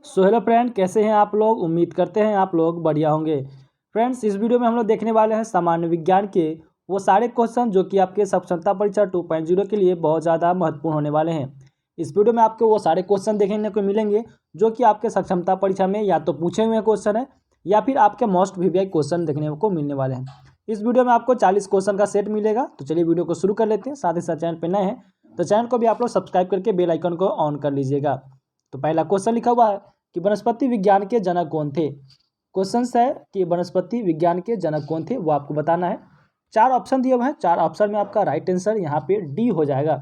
So hello friend, कैसे हैं आप लोग। उम्मीद करते हैं आप लोग बढ़िया होंगे। फ्रेंड्स, इस वीडियो में हम लोग देखने वाले हैं सामान्य विज्ञान के वो सारे क्वेश्चन जो कि आपके सक्षमता परीक्षा 2.0 के लिए बहुत ज़्यादा महत्वपूर्ण होने वाले हैं। इस वीडियो में आपको वो सारे क्वेश्चन देखने को मिलेंगे जो कि आपके सक्षमता परीक्षा में या तो पूछे हुए क्वेश्चन है या फिर आपके मोस्ट वीवीआई क्वेश्चन देखने को मिलने वाले हैं। इस वीडियो में आपको 40 क्वेश्चन का सेट मिलेगा। तो चलिए वीडियो को शुरू कर लेते हैं। साथ ही साथ चैनल पर नए हैं तो चैनल को भी आप लोग सब्सक्राइब करके बेल आइकन को ऑन कर लीजिएगा। तो पहला क्वेश्चन लिखा हुआ है कि वनस्पति विज्ञान के जनक कौन थे। क्वेश्चन है कि वनस्पति विज्ञान के जनक कौन थे, वो आपको बताना है। 4 ऑप्शन दिए हुए हैं। 4 ऑप्शन में आपका राइट आंसर यहाँ पे डी हो जाएगा,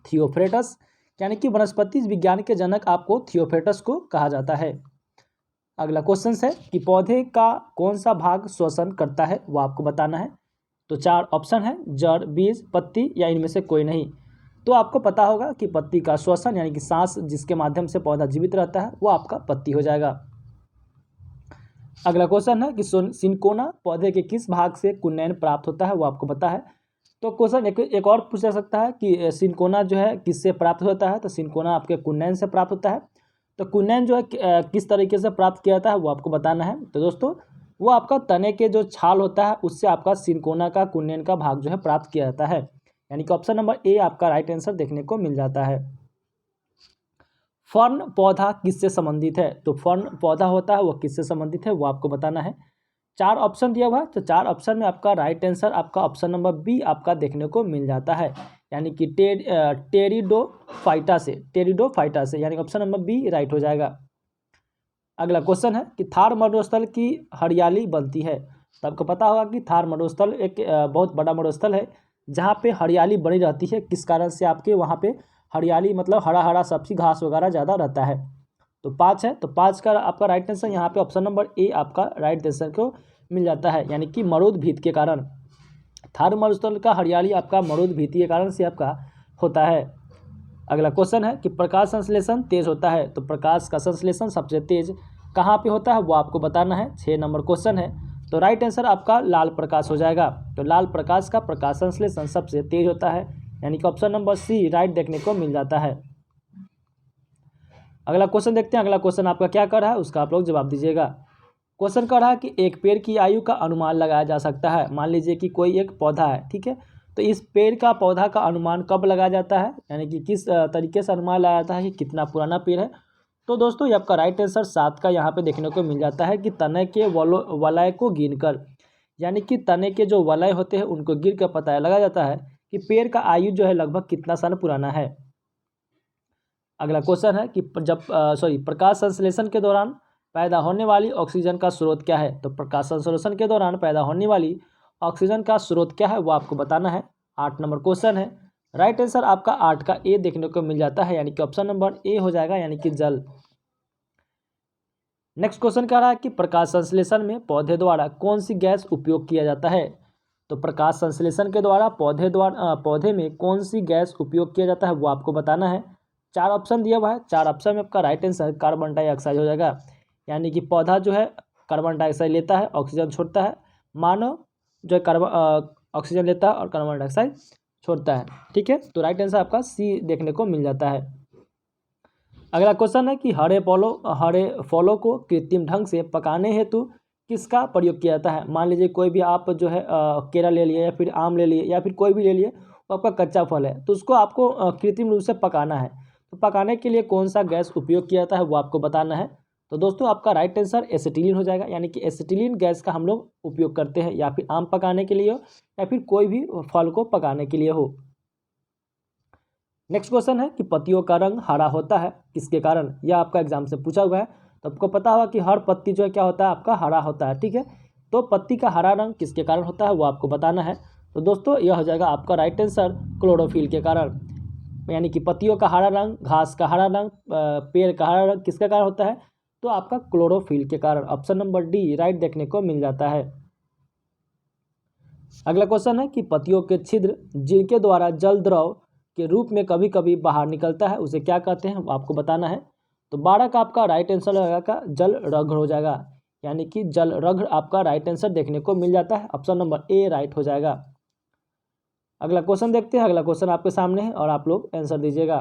थियोफ्रेटस। यानी कि वनस्पति विज्ञान के जनक आपको थियोफ्रेटस को कहा जाता है। अगला क्वेश्चन है कि पौधे का कौन सा भाग श्वसन करता है, वो आपको बताना है। तो 4 ऑप्शन है, जड़, बीज, पत्ती या इनमें से कोई नहीं। तो आपको पता होगा कि पत्ती का श्वसन यानी कि सांस जिसके माध्यम से पौधा जीवित रहता है वो आपका पत्ती हो जाएगा। अगला क्वेश्चन है कि सिनकोना पौधे के किस भाग से कुन्नैन प्राप्त होता है, वो आपको पता है। तो क्वेश्चन एक और पूछा सकता है कि सिनकोना जो है किससे प्राप्त होता है। तो सिनकोना आपके कुन्नैन से प्राप्त होता है। तो कुन्नैन जो है किस तरीके से प्राप्त किया जाता है वो आपको बताना है। तो दोस्तों, वो आपका तने के जो छाल होता है उससे आपका सिनकोना का कुन्नैन का भाग जो है प्राप्त किया जाता है। यानी कि ऑप्शन नंबर ए आपका राइट आंसर देखने को मिल जाता है। फर्न पौधा किससे संबंधित है। तो फर्न पौधा होता है वो किससे संबंधित है वो आपको बताना है। 4 ऑप्शन दिया हुआ है। तो 4 ऑप्शन में आपका राइट आंसर आपका ऑप्शन नंबर बी आपका देखने को मिल जाता है। यानी कि टेरिडोफाइटा से यानी ऑप्शन नंबर बी राइट हो जाएगा। अगला क्वेश्चन है कि थार मरुस्थल की हरियाली बनती है। तो आपको पता होगा कि थार मरुस्थल एक बहुत बड़ा मरुस्थल है जहाँ पे हरियाली बनी रहती है। किस कारण से आपके वहाँ पे हरियाली मतलब हरा हरा सब्जी घास वगैरह ज़्यादा रहता है। तो 5 है। तो 5 का आपका राइट आंसर यहाँ पे ऑप्शन नंबर ए आपका राइट आंसर को मिल जाता है। यानी कि मरुद भीत के कारण थार मरुस्थल का हरियाली आपका मरुद भीति के कारण से आपका होता है। अगला क्वेश्चन है कि प्रकाश संश्लेषण तेज होता है। तो प्रकाश का संश्लेषण सबसे तेज कहाँ पे होता है वो आपको बताना है। 6 नंबर क्वेश्चन है। तो राइट आंसर आपका लाल प्रकाश हो जाएगा। तो लाल प्रकाश का प्रकाश संश्लेषण सबसे तेज होता है। यानी कि ऑप्शन नंबर सी राइट देखने को मिल जाता है। अगला क्वेश्चन देखते हैं। अगला क्वेश्चन आपका क्या कर रहा है उसका आप लोग जवाब दीजिएगा। क्वेश्चन कर रहा है कि एक पेड़ की आयु का अनुमान लगाया जा सकता है। मान लीजिए कि कोई एक पौधा है, ठीक है। तो इस पेड़ का पौधा का अनुमान कब लगाया जाता है, यानी कि किस तरीके से अनुमान लगाया जाता है कि कितना पुराना पेड़ है। तो दोस्तों, ये आपका राइट आंसर 7 का यहाँ पे देखने को मिल जाता है कि तने के वलय को गिनकर, यानी कि तने के जो वलय होते हैं उनको गिर कर पता लगाया जाता है कि पेड़ का आयु जो है लगभग कितना साल पुराना है। अगला क्वेश्चन है कि प्रकाश संश्लेषण के दौरान पैदा होने वाली ऑक्सीजन का स्रोत क्या है। तो प्रकाश संश्लेषण के दौरान पैदा होने वाली ऑक्सीजन का स्रोत क्या है वो आपको बताना है। 8 नंबर क्वेश्चन है। राइट आंसर आपका 8 का ए देखने को मिल जाता है। यानी कि ऑप्शन नंबर ए हो जाएगा, यानी कि जल। नेक्स्ट क्वेश्चन कह रहा है कि प्रकाश संश्लेषण में पौधे द्वारा कौन सी गैस उपयोग किया जाता है। तो प्रकाश संश्लेषण के द्वारा पौधे में कौन सी गैस उपयोग किया जाता है वो आपको बताना है। 4 ऑप्शन दिया हुआ है। 4 ऑप्शन में आपका राइट आंसर कार्बन डाइऑक्साइड हो जाएगा। यानी कि पौधा जो है कार्बन डाइऑक्साइड लेता है, ऑक्सीजन छोड़ता है। मानव जो है ऑक्सीजन लेता है और कार्बन डाइऑक्साइड छोड़ता है, ठीक है। तो राइट आंसर आपका सी देखने को मिल जाता है। अगला क्वेश्चन है कि हरे फलों को कृत्रिम ढंग से पकाने हेतु किसका प्रयोग किया जाता है। मान लीजिए कोई भी आप जो है केला ले लिए या फिर आम ले लिए या फिर कोई भी ले लिए, वो आपका कच्चा फल है, तो उसको आपको कृत्रिम रूप से पकाना है। तो पकाने के लिए कौन सा गैस उपयोग किया जाता है वो आपको बताना है। तो दोस्तों, आपका राइट आंसर एसिटिलीन हो जाएगा। यानी कि एसिटिलीन गैस का हम लोग उपयोग करते हैं, या फिर आम पकाने के लिए हो या फिर कोई भी फल को पकाने के लिए हो। नेक्स्ट क्वेश्चन है कि पत्तियों का रंग हरा होता है किसके कारण। यह आपका एग्जाम से पूछा हुआ है। तो आपको पता होगा कि हर पत्ती जो है क्या होता है आपका हरा होता है, ठीक है। तो पत्ती का हरा रंग किसके कारण होता है वो आपको बताना है। तो दोस्तों, यह हो जाएगा आपका राइट आंसर क्लोरोफिल के कारण। यानी कि पत्तियों का हरा रंग, घास का हरा रंग, पेड़ का हरा रंग किसके कारण होता है। तो आपका क्लोरोफिल के कारण। ऑप्शन नंबर डी राइट देखने को मिल जाता है। अगला क्वेश्चन है कि पत्तियों के छिद्र जिनके द्वारा जल द्रव के रूप में कभी कभी बाहर निकलता है उसे क्या कहते हैं वो आपको बताना है। तो 12 का आपका राइट आंसर लगेगा जल रघ्र हो जाएगा। यानी कि जल रघ्र आपका राइट आंसर देखने को मिल जाता है। ऑप्शन नंबर ए राइट हो जाएगा। अगला क्वेश्चन देखते हैं। अगला क्वेश्चन आपके सामने है और आप लोग आंसर दीजिएगा।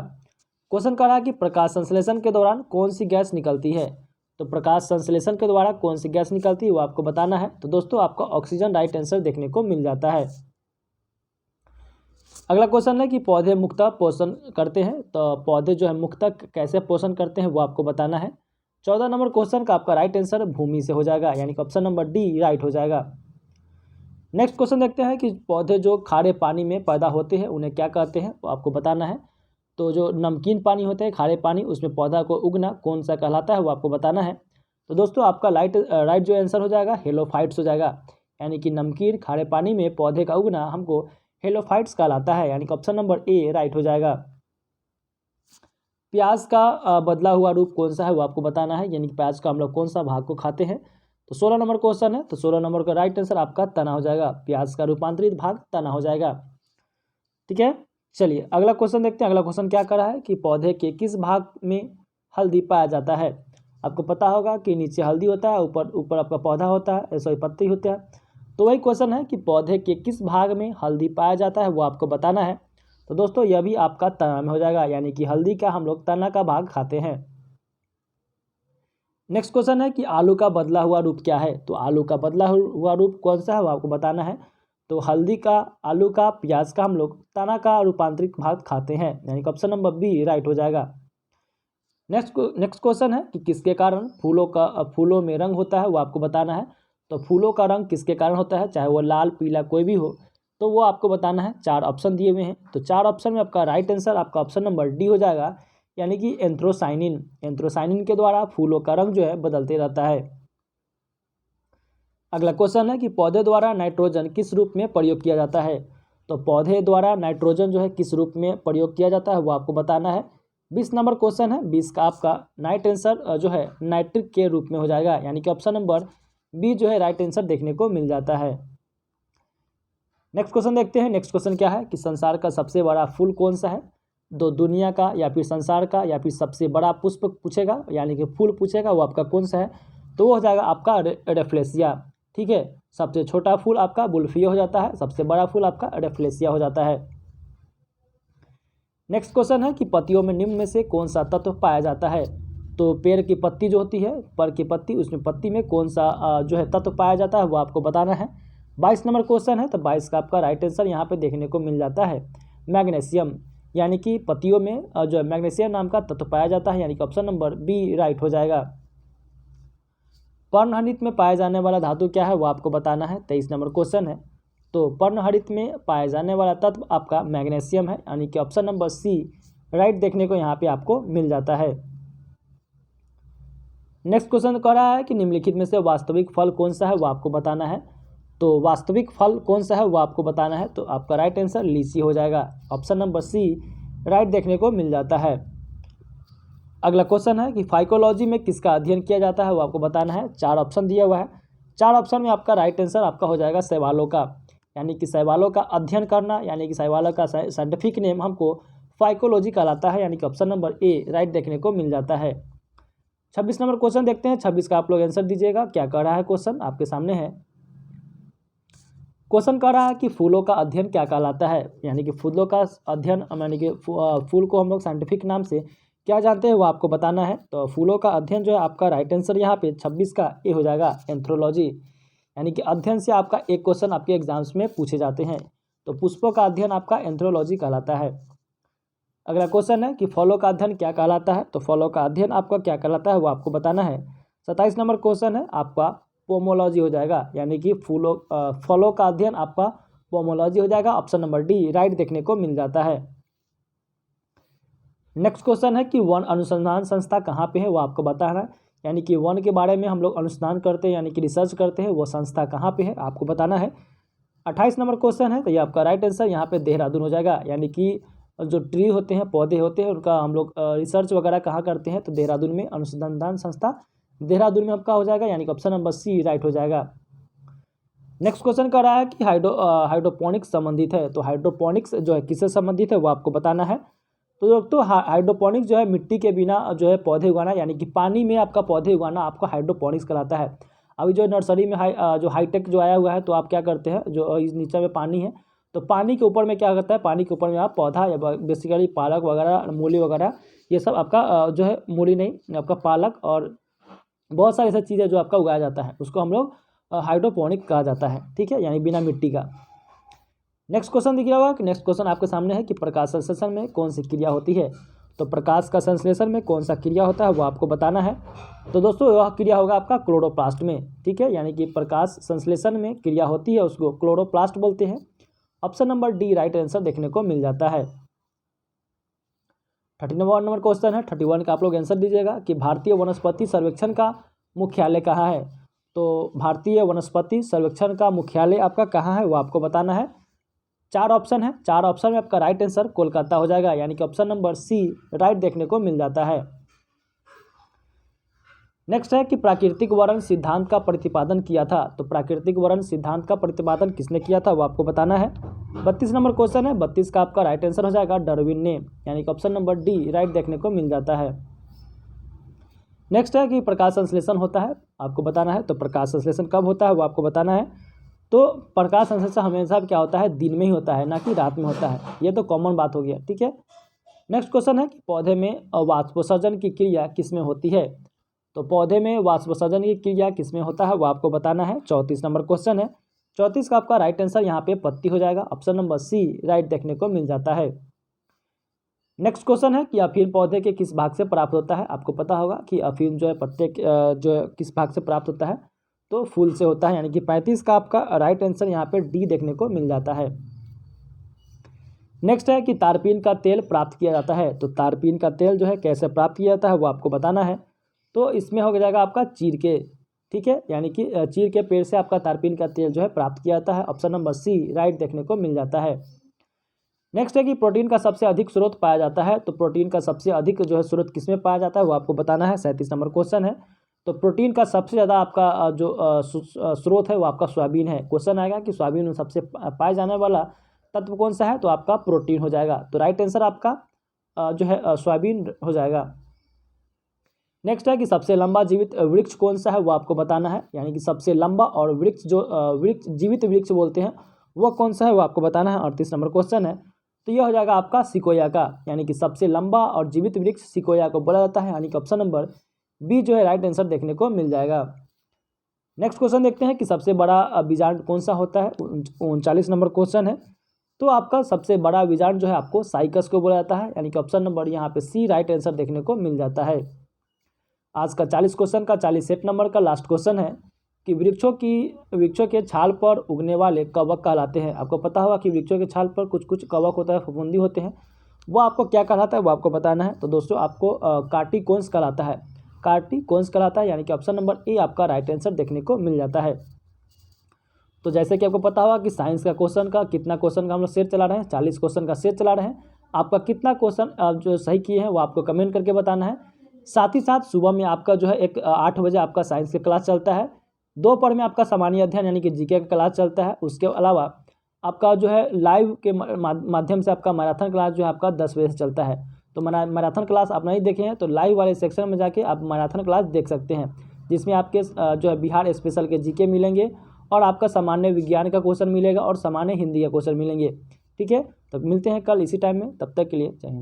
क्वेश्चन कर रहा है कि प्रकाश संश्लेषण के दौरान कौन सी गैस निकलती है। तो प्रकाश संश्लेषण के द्वारा कौन सी गैस निकलती है वो आपको बताना है। तो दोस्तों आपका ऑक्सीजन राइट आंसर देखने को मिल जाता है। अगला क्वेश्चन है कि पौधे मुख्यतः पोषण करते हैं। तो पौधे जो है मुख्यतः कैसे पोषण करते हैं वो आपको बताना है। 14 नंबर क्वेश्चन का आपका राइट आंसर भूमि से हो जाएगा, यानी कि ऑप्शन नंबर डी राइट हो जाएगा। नेक्स्ट क्वेश्चन देखते हैं कि पौधे जो खारे पानी में पैदा होते हैं उन्हें क्या कहते हैं, वो आपको बताना है। तो जो नमकीन पानी होता है, खारे पानी, उसमें पौधा को उगना कौन सा कहलाता है वो आपको बताना है। तो दोस्तों आपका राइट जो आंसर हो जाएगा हेलोफाइट्स हो जाएगा, यानी कि नमकीन खारे पानी में पौधे का उगना हमको हेलोफाइट्स कहलाता है, यानी कि ऑप्शन नंबर ए राइट हो जाएगा। प्याज का बदला हुआ रूप कौन सा है वो आपको बताना है, यानी कि प्याज का हम लोग कौन सा भाग को खाते हैं। तो 16 नंबर क्वेश्चन है, तो 16 नंबर का राइट आंसर आपका तना हो जाएगा। प्याज का रूपांतरित भाग तना हो जाएगा। ठीक है, चलिए अगला क्वेश्चन देखते हैं। अगला क्वेश्चन क्या कर रहा है कि पौधे के किस भाग में हल्दी पाया जाता है। आपको पता होगा कि नीचे हल्दी होता है, ऊपर ऊपर आपका पौधा होता है, सॉरी पत्ती होता है। तो वही क्वेश्चन है कि पौधे के किस भाग में हल्दी पाया जाता है वो आपको बताना है। तो दोस्तों यह भी आपका तना में हो जाएगा, यानी कि हल्दी का हम लोग तना का भाग खाते हैं। नेक्स्ट क्वेश्चन है कि आलू का बदला हुआ रूप क्या है। तो आलू का बदला हुआ रूप कौन सा है वो आपको बताना है। तो हल्दी का, आलू का, प्याज का हम लोग तना का रूपांतरित भाग खाते हैं, यानी कि ऑप्शन नंबर बी राइट हो जाएगा। नेक्स्ट क्वेश्चन है कि किसके कारण फूलों में रंग होता है वो आपको बताना है। तो फूलों का रंग किसके कारण होता है, चाहे वो लाल पीला कोई भी हो, तो वो आपको बताना है। 4 ऑप्शन दिए हुए हैं, तो 4 ऑप्शन में आपका राइट आंसर आपका ऑप्शन नंबर डी हो जाएगा, यानी कि एंथ्रोसाइनिन। एंथ्रोसाइनिन के द्वारा फूलों का रंग जो है बदलते रहता है। अगला क्वेश्चन है कि पौधे द्वारा नाइट्रोजन किस रूप में प्रयोग किया जाता है। तो पौधे द्वारा नाइट्रोजन जो है किस रूप में प्रयोग किया जाता है वो आपको बताना है। 20 नंबर क्वेश्चन है, 20 का आपका राइट आंसर जो है नाइट्रिक के रूप में हो जाएगा, यानी कि ऑप्शन नंबर बी जो है राइट आंसर देखने को मिल जाता है। नेक्स्ट क्वेश्चन देखते हैं। नेक्स्ट क्वेश्चन क्या है कि संसार का सबसे बड़ा फूल कौन सा है। दो दुनिया का या फिर संसार का या फिर सबसे बड़ा पुष्प पूछेगा, यानी कि फूल पूछेगा, वो आपका कौन सा है। तो वो हो जाएगा आपका रेफ्लेसिया। ठीक है, सबसे छोटा फूल आपका बुल्फिया हो जाता है, सबसे बड़ा फूल आपका रेफ्लेसिया हो जाता है। नेक्स्ट क्वेश्चन है कि पत्तियों में निम्न में से कौन सा तत्व पाया जाता है। तो पेड़ की पत्ती जो होती है, पर की पत्ती, उसमें पत्ती में कौन सा जो है तत्व पाया जाता है वो आपको बताना है। 22 नंबर क्वेश्चन है, तो 22 का आपका राइट आंसर यहाँ पे देखने को मिल जाता है मैग्नीशियम, यानी कि पत्तियों में जो है मैग्नीशियम नाम का तत्व पाया जाता है, यानी कि ऑप्शन नंबर बी राइट हो जाएगा। पर्णहरित में पाए जाने वाला धातु क्या है वो आपको बताना है। 23 नंबर क्वेश्चन है, तो पर्णहरित में पाए जाने वाला तत्व आपका मैग्नीशियम है, यानी कि ऑप्शन नंबर सी राइट देखने को यहाँ पे आपको मिल जाता है। नेक्स्ट क्वेश्चन कह रहा है कि निम्नलिखित में से वास्तविक फल कौन सा है वो आपको बताना है। तो वास्तविक फल कौन सा है वो आपको बताना है। तो आपका राइट आंसर लीची हो जाएगा, ऑप्शन नंबर सी राइट देखने को मिल जाता है। अगला क्वेश्चन है कि फाइकोलॉजी में किसका अध्ययन किया जाता है वो आपको बताना है। 4 ऑप्शन दिया हुआ है, 4 ऑप्शन में आपका राइट आंसर आपका हो जाएगा शैवालों का, यानी कि शैवालों का अध्ययन करना, यानी कि शैवालों का साइंटिफिक नेम हमको फाइकोलॉजी कहलाता है, यानी कि ऑप्शन नंबर ए राइट देखने को मिल जाता है। 26 नंबर क्वेश्चन देखते हैं। 26 का आप लोग आंसर दीजिएगा। क्या कह रहा है क्वेश्चन आपके सामने है। क्वेश्चन कह रहा है कि फूलों का अध्ययन क्या कहलाता है, यानी कि फूलों का अध्ययन, यानी कि फूल को हम लोग साइंटिफिक नाम से क्या जानते हैं वो आपको बताना है। तो फूलों का अध्ययन जो है आपका राइट आंसर यहाँ पे 26 का ए हो जाएगा, एंथ्रोलॉजी, यानी कि अध्ययन से आपका एक क्वेश्चन आपके एग्जाम्स में पूछे जाते हैं। तो पुष्पों का अध्ययन आपका एंथ्रोलॉजी कहलाता है। अगला क्वेश्चन है कि फलों का अध्ययन क्या कहलाता है। तो फलों का अध्ययन आपका क्या कहलाता है वो आपको बताना है। 27 नंबर क्वेश्चन है आपका पोमोलॉजी हो जाएगा, यानी कि फलों का अध्ययन आपका पोमोलॉजी हो जाएगा, ऑप्शन नंबर डी राइट देखने को मिल जाता है। नेक्स्ट क्वेश्चन है कि वन अनुसंधान संस्था कहाँ पे है वो आपको बताना है, यानी कि वन के बारे में हम लोग अनुसंधान करते हैं, यानी कि रिसर्च करते हैं, वो संस्था कहाँ पे है आपको बताना है। 28 नंबर क्वेश्चन है, तो ये आपका राइट आंसर यहाँ पे देहरादून हो जाएगा, यानी कि जो ट्री होते हैं, पौधे होते हैं, उनका हम लोग रिसर्च वगैरह कहाँ करते हैं। तो देहरादून में अनुसंधान संस्था देहरादून में आपका हो जाएगा, यानी कि ऑप्शन नंबर सी राइट हो जाएगा। नेक्स्ट क्वेश्चन कर रहा है कि हाइड्रोपोनिक्स संबंधित है। तो हाइड्रोपोनिक्स जो है किससे संबंधित है वो आपको बताना है। तो दोस्तों हाइड्रोपोनिक्स जो है मिट्टी के बिना जो है पौधे उगाना, यानी कि पानी में आपका पौधे उगाना आपका हाइड्रोपोनिक्स कहलाता है। अभी जो नर्सरी में जो हाईटेक जो आया हुआ है, तो आप क्या करते हैं, जो इस नीचे में पानी है, तो पानी के ऊपर में क्या करता है, पानी के ऊपर में आप पौधा या बेसिकली पालक वगैरह, मूली वगैरह ये सब आपका जो है मूली नहीं, आपका पालक और बहुत सारी ऐसी चीज़ें जो आपका उगाया जाता है उसको हम लोग हाइड्रोपोनिक कहा जाता है, ठीक है, यानी बिना मिट्टी का। नेक्स्ट क्वेश्चन दिख रहा होगा कि नेक्स्ट क्वेश्चन आपके सामने है कि प्रकाश संश्लेषण में कौन सी क्रिया होती है। तो प्रकाश का संश्लेषण में कौन सा क्रिया होता है वो आपको बताना है। तो दोस्तों वह क्रिया होगा आपका क्लोरोप्लास्ट में, ठीक है, यानी कि प्रकाश संश्लेषण में क्रिया होती है उसको क्लोरोप्लास्ट बोलते हैं। Option number D right answer देखने को मिल जाता है। 31 नंबर क्वेश्चन है, 31 का आप लोग आंसर दीजिएगा कि भारतीय वनस्पति सर्वेक्षण का मुख्यालय कहाँ है। तो भारतीय वनस्पति सर्वेक्षण का मुख्यालय आपका कहाँ है वो आपको बताना है। 4 ऑप्शन है, 4 ऑप्शन में आपका राइट आंसर कोलकाता हो जाएगा, यानी कि ऑप्शन नंबर सी राइट देखने को मिल जाता है। नेक्स्ट है कि प्राकृतिक वर्ण सिद्धांत का प्रतिपादन किया था। तो प्राकृतिक वर्ण सिद्धांत का प्रतिपादन किसने किया था वो आपको बताना है। 32 नंबर क्वेश्चन है, 32 का आपका राइट आंसर हो जाएगा डार्विन ने, यानी कि ऑप्शन नंबर डी राइट देखने को मिल जाता है। नेक्स्ट है कि प्रकाश संश्लेषण होता है, आपको बताना है। तो प्रकाश संश्लेषण कब होता है वो आपको बताना है। तो प्रकाश संश्लेषण हमेशा क्या होता है, दिन में ही होता है, ना कि रात में होता है, ये तो कॉमन बात हो गया, ठीक है। नेक्स्ट क्वेश्चन है कि पौधे में वाष्पोत्सर्जन की क्रिया किसमें होती है। तो पौधे में वाष्पोत्सर्जन की क्रिया किसमें होता है वो आपको बताना है। 34 नंबर क्वेश्चन है, 34 का आपका राइट आंसर यहाँ पे पत्ती हो जाएगा, ऑप्शन नंबर सी राइट देखने को मिल जाता है। नेक्स्ट क्वेश्चन है कि अफीम पौधे के किस भाग से प्राप्त होता है। आपको पता होगा कि अफीम जो है पत्ते जो है किस भाग से प्राप्त होता है, तो फूल से होता है, यानी कि 35 का आपका राइट आंसर यहाँ पे डी देखने को मिल जाता है। नेक्स्ट है कि तारपीन का तेल प्राप्त किया जाता है। तो तारपीन का तेल जो है कैसे प्राप्त किया जाता है वो आपको बताना है। तो इसमें हो जाएगा आपका चीड़ के, ठीक है, यानी कि चीड़ के पेड़ से आपका तारपीन का तेल जो है प्राप्त किया जाता है, ऑप्शन नंबर सी राइट देखने को मिल जाता है। नेक्स्ट है कि प्रोटीन का सबसे अधिक स्रोत पाया जाता है। तो प्रोटीन का सबसे अधिक जो है स्रोत किसमें पाया जाता है वो आपको बताना है। 37 नंबर क्वेश्चन है, तो प्रोटीन का सबसे ज़्यादा आपका जो स्रोत है वो आपका सोयाबीन है। क्वेश्चन आएगा कि सोयाबीन में सबसे पाए जाने वाला तत्व कौन सा है, तो आपका प्रोटीन हो जाएगा। तो राइट आंसर आपका जो है सोयाबीन हो जाएगा। नेक्स्ट है कि सबसे लंबा जीवित वृक्ष कौन सा है वो आपको बताना है, यानी कि सबसे लंबा और वृक्ष जो वृक्ष जीवित वृक्ष बोलते हैं वो कौन सा है वो आपको बताना है। 38 नंबर क्वेश्चन है, तो यह हो जाएगा आपका सिकोया का, यानी कि सबसे लंबा और जीवित वृक्ष सिकोया को बोला जाता है, यानी कि ऑप्शन नंबर बी जो है राइट आंसर देखने को मिल जाएगा। नेक्स्ट क्वेश्चन देखते हैं कि सबसे बड़ा बीजांड कौन सा होता है। 39 नंबर क्वेश्चन है, तो आपका सबसे बड़ा बीजांड जो है आपको साइकस को बोला जाता है, यानी कि ऑप्शन नंबर यहाँ पे सी राइट आंसर देखने को मिल जाता है। आज का 40 क्वेश्चन का 47 नंबर का लास्ट क्वेश्चन है कि वृक्षों के छाल पर उगने वाले कवक कहलाते हैं। आपको पता होगा कि वृक्षों के छाल पर कुछ कुछ कवक होता है, फफूंदी होते हैं, वो आपको क्या कहलाता है वो आपको बताना है। तो दोस्तों आपको कार्टिकोन्स कहलाता है, कार्टिकोन्स कहलाता है, यानी कि ऑप्शन नंबर ए आपका राइट आंसर देखने को मिल जाता है। तो जैसे कि आपको पता होगा कि साइंस का क्वेश्चन का कितना क्वेश्चन का हम लोग सेट चला रहे हैं, 40 क्वेश्चन का सेट चला रहे हैं। आपका कितना क्वेश्चन जो सही किए हैं वो आपको कमेंट करके बताना है। साथ ही साथ सुबह में आपका जो है 8 बजे आपका साइंस का क्लास चलता है, दोपहर में आपका सामान्य अध्ययन यानी कि जीके का क्लास चलता है। उसके अलावा आपका जो है लाइव के माध्यम से आपका मैराथन क्लास जो है आपका 10 बजे से चलता है। तो मैराथन क्लास आप नहीं देखे हैं तो लाइव वाले सेक्शन में जाके आप मैराथन क्लास देख सकते हैं, जिसमें आपके जो है बिहार स्पेशल के जीके मिलेंगे और आपका सामान्य विज्ञान का क्वेश्चन मिलेगा और सामान्य हिंदी का क्वेश्चन मिलेंगे, ठीक है। तो मिलते हैं कल इसी टाइम में, तब तक के लिए जय हिंद।